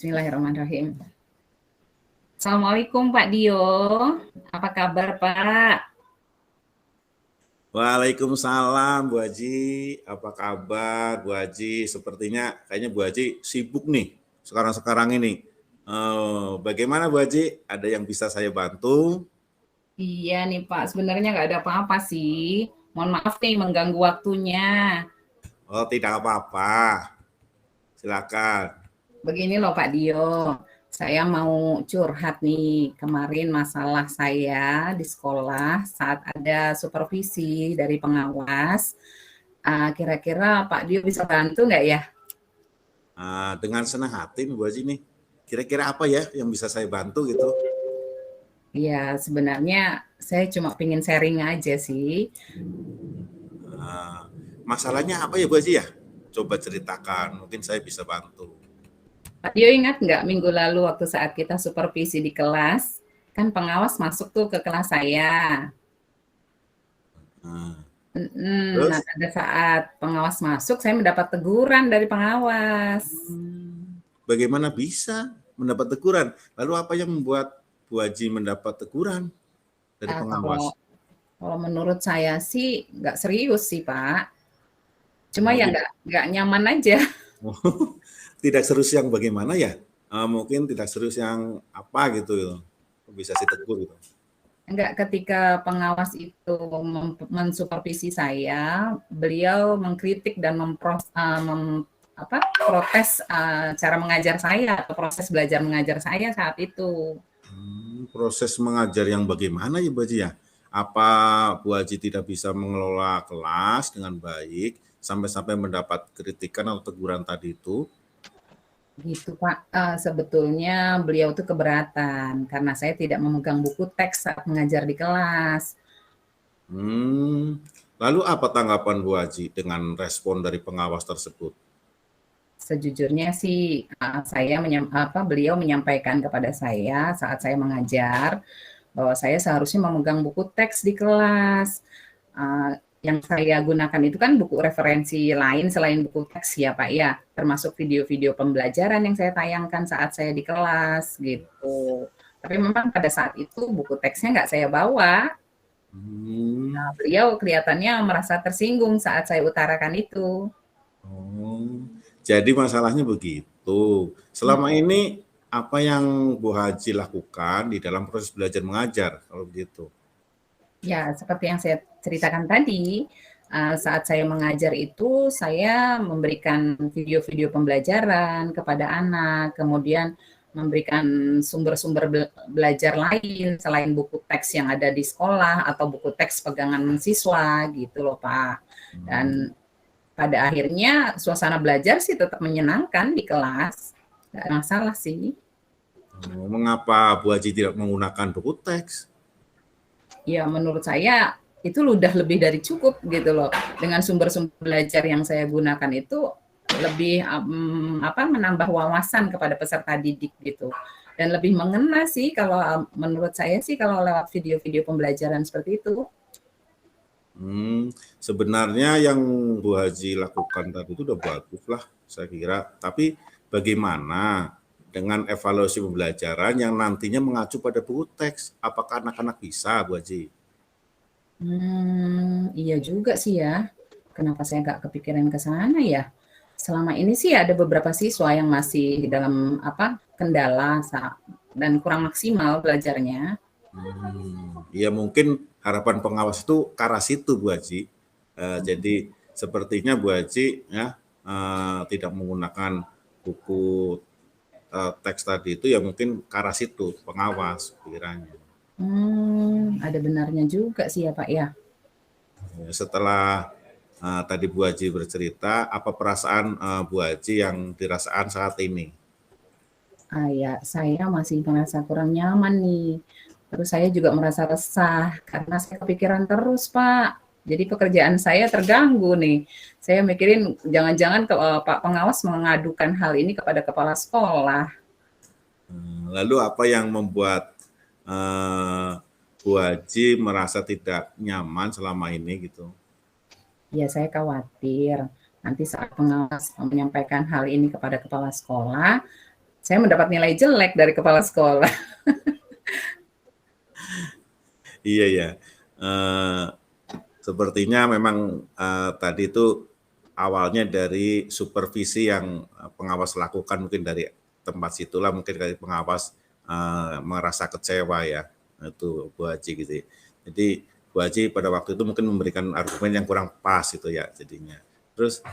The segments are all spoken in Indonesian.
Bismillahirrahmanirrahim. Assalamualaikum Pak Dio, apa kabar Pak? Waalaikumsalam Bu Haji, apa kabar Bu Haji? Sepertinya kayaknya Bu Haji sibuk nih sekarang ini. Bagaimana Bu Haji? Ada yang bisa saya bantu? Iya nih Pak, sebenarnya nggak ada apa-apa sih. Mohon maaf nih mengganggu waktunya. Oh tidak apa-apa, silakan. Begini loh Pak Dio, saya mau curhat nih. Kemarin masalah saya di sekolah saat ada supervisi dari pengawas. Kira-kira Pak Dio bisa bantu nggak ya? Dengan senang hati Bu Haji nih, kira-kira apa ya yang bisa saya bantu gitu? Ya sebenarnya saya cuma pengen sharing aja sih. Masalahnya apa ya Bu Haji ya? Coba ceritakan, mungkin saya bisa bantu. Pak Dio ingat nggak minggu lalu waktu saat kita supervisi di kelas, kan pengawas masuk tuh ke kelas saya. Nah, Terus? pada saat pengawas masuk, saya mendapat teguran dari pengawas. Bagaimana bisa mendapat teguran? Lalu apa yang membuat Bu Haji mendapat teguran dari pengawas? Kalau menurut saya sih nggak serius sih Pak. Cuma ya nggak nyaman aja. Tidak serius yang bagaimana ya? Mungkin tidak serius yang apa gitu, bisa ditegur gitu. Enggak, ketika pengawas itu mensupervisi saya, beliau mengkritik dan protes cara mengajar saya atau proses belajar mengajar saya saat itu. Proses mengajar yang bagaimana ya Bu Haji ya? Apa Bu Haji tidak bisa mengelola kelas dengan baik sampai-sampai mendapat kritikan atau teguran tadi itu? Gitu Pak, sebetulnya beliau tuh keberatan karena saya tidak memegang buku teks saat mengajar di kelas. Lalu apa tanggapan Bu Haji dengan respon dari pengawas tersebut? Sejujurnya sih, beliau menyampaikan kepada saya saat saya mengajar bahwa saya seharusnya memegang buku teks di kelas. Yang saya gunakan itu kan buku referensi lain selain buku teks ya Pak ya, termasuk video-video pembelajaran yang saya tayangkan saat saya di kelas gitu. Tapi memang pada saat itu buku teksnya nggak saya bawa. Nah, beliau kelihatannya merasa tersinggung saat saya utarakan itu. Jadi masalahnya begitu. Selama ini apa yang Bu Haji lakukan di dalam proses belajar mengajar kalau begitu? Ya, seperti yang saya ceritakan tadi, saat saya mengajar itu saya memberikan video-video pembelajaran kepada anak, kemudian memberikan sumber-sumber belajar lain selain buku teks yang ada di sekolah atau buku teks pegangan siswa gitu loh Pak. Dan pada akhirnya suasana belajar sih tetap menyenangkan di kelas, nggak masalah sih. Mengapa Bu Haji tidak menggunakan buku teks? Ya menurut saya itu udah lebih dari cukup gitu loh. Dengan sumber-sumber belajar yang saya gunakan itu lebih menambah wawasan kepada peserta didik gitu. Dan lebih mengena sih kalau menurut saya sih kalau lewat video-video pembelajaran seperti itu. Sebenarnya yang Bu Haji lakukan tadi itu udah bagus lah saya kira. Tapi bagaimana dengan evaluasi pembelajaran yang nantinya mengacu pada buku teks? Apakah anak-anak bisa Bu Haji? Iya juga sih ya. Kenapa saya nggak kepikiran ke sana ya? Selama ini sih ada beberapa siswa yang masih dalam kendala dan kurang maksimal belajarnya. Ya mungkin harapan pengawas itu ke arah situ Bu Haji. Jadi sepertinya Bu Haji ya tidak menggunakan buku teks tadi itu ya mungkin ke arah situ pengawas pikirannya. Ada benarnya juga sih ya Pak ya. Setelah tadi Bu Haji bercerita, apa perasaan Bu Haji yang dirasakan saat ini? Ya, saya masih merasa kurang nyaman nih. Terus saya juga merasa resah karena saya kepikiran terus Pak. Jadi pekerjaan saya terganggu nih. Saya mikirin jangan-jangan Pak Pengawas mengadukan hal ini kepada kepala sekolah. Lalu apa yang membuat Bu Haji merasa tidak nyaman selama ini gitu? Ya, saya khawatir nanti saat pengawas menyampaikan hal ini kepada kepala sekolah, saya mendapat nilai jelek dari kepala sekolah. Iya ya. Eh, Sepertinya memang tadi itu awalnya dari supervisi yang pengawas lakukan, mungkin dari tempat situlah mungkin dari pengawas merasa kecewa ya, itu Bu Haji gitu ya. Jadi Bu Haji pada waktu itu mungkin memberikan argumen yang kurang pas itu ya jadinya. Terus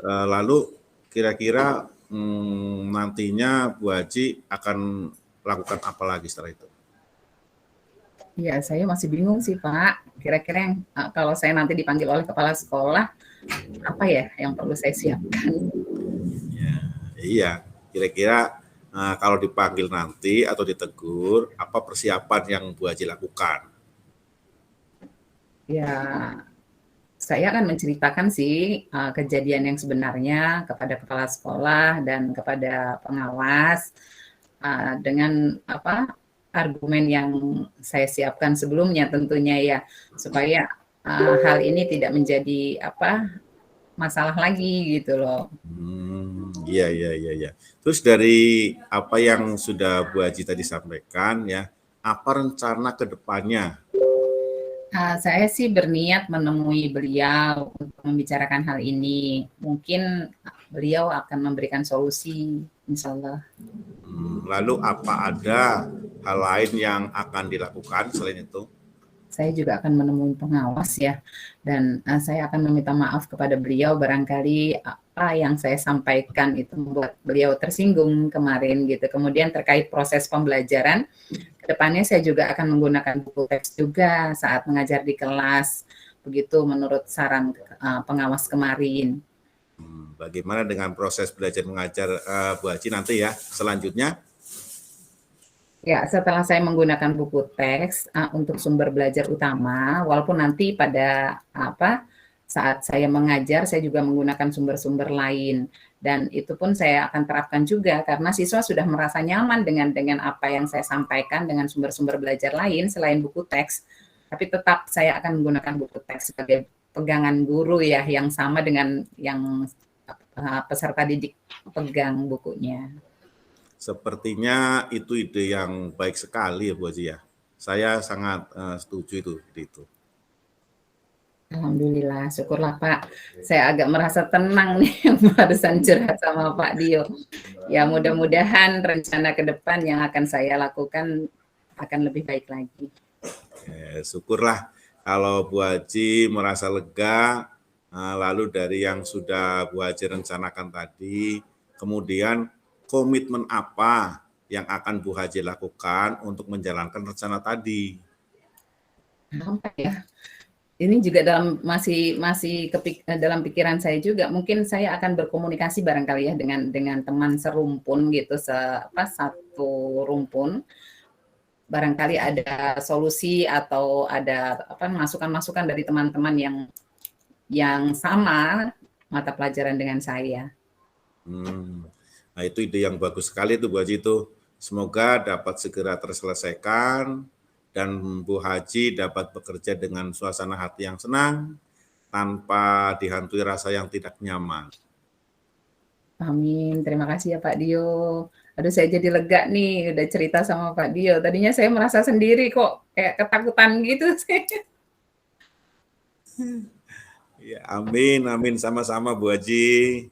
lalu kira-kira nantinya Bu Haji akan lakukan apa lagi setelah itu? Ya, saya masih bingung sih Pak. Kira-kira yang kalau saya nanti dipanggil oleh kepala sekolah, apa ya yang perlu saya siapkan? Ya, iya, kira-kira kalau dipanggil nanti atau ditegur, apa persiapan yang Bu Haji lakukan? Ya, saya akan menceritakan sih kejadian yang sebenarnya kepada kepala sekolah dan kepada pengawas dengan apa argumen yang saya siapkan sebelumnya tentunya ya supaya hal ini tidak menjadi apa masalah lagi gitu loh. Iya, iya, iya, iya. Terus dari apa yang sudah Bu Haji tadi sampaikan ya, apa rencana ke depannya? Saya sih berniat menemui beliau untuk membicarakan hal ini. Mungkin beliau akan memberikan solusi, insya Allah. Lalu apa ada hal lain yang akan dilakukan selain itu? Saya juga akan menemui pengawas ya, dan saya akan meminta maaf kepada beliau barangkali apa yang saya sampaikan itu membuat beliau tersinggung kemarin gitu. Kemudian terkait proses pembelajaran, kedepannya saya juga akan menggunakan buku teks juga saat mengajar di kelas, begitu menurut saran pengawas kemarin. Bagaimana dengan proses belajar mengajar Bu Haji nanti ya selanjutnya? Ya, setelah saya menggunakan buku teks untuk sumber belajar utama, walaupun nanti pada apa saat saya mengajar saya juga menggunakan sumber-sumber lain dan itu pun saya akan terapkan juga karena siswa sudah merasa nyaman dengan apa yang saya sampaikan dengan sumber-sumber belajar lain selain buku teks, tapi tetap saya akan menggunakan buku teks sebagai pegangan guru ya yang sama dengan yang peserta didik pegang bukunya. Sepertinya itu ide yang baik sekali ya Bu Haji ya. Saya sangat setuju itu. Alhamdulillah, syukurlah Pak. Saya agak merasa tenang nih barusan curhat sama Pak Dio. Ya mudah-mudahan rencana ke depan yang akan saya lakukan akan lebih baik lagi. Syukurlah kalau Bu Haji merasa lega, lalu dari yang sudah Bu Haji rencanakan tadi, kemudian komitmen apa yang akan Bu Haji lakukan untuk menjalankan rencana tadi? Apa ya? Ini juga masih dalam pikiran saya juga. Mungkin saya akan berkomunikasi barangkali ya dengan teman serumpun gitu, satu rumpun. Barangkali ada solusi atau ada apa masukan-masukan dari teman-teman yang sama mata pelajaran dengan saya. Nah itu ide yang bagus sekali tuh Bu Haji itu. Semoga dapat segera terselesaikan dan Bu Haji dapat bekerja dengan suasana hati yang senang tanpa dihantui rasa yang tidak nyaman. Amin, terima kasih ya Pak Dio. Aduh saya jadi lega nih udah cerita sama Pak Dio. Tadinya saya merasa sendiri kok kayak ketakutan gitu sih. Ya, amin, amin sama-sama Bu Haji.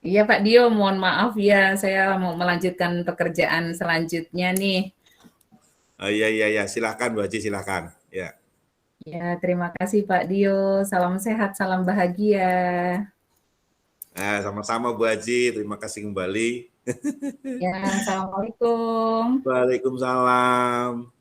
Iya Pak Dio, mohon maaf ya saya mau melanjutkan pekerjaan selanjutnya nih. Iya, iya, iya, silakan Bu Haji, silakan. Ya, Ya, terima kasih Pak Dio. Salam sehat, salam bahagia. sama-sama Bu Haji, terima kasih kembali. Ya, assalamualaikum. Waalaikumsalam.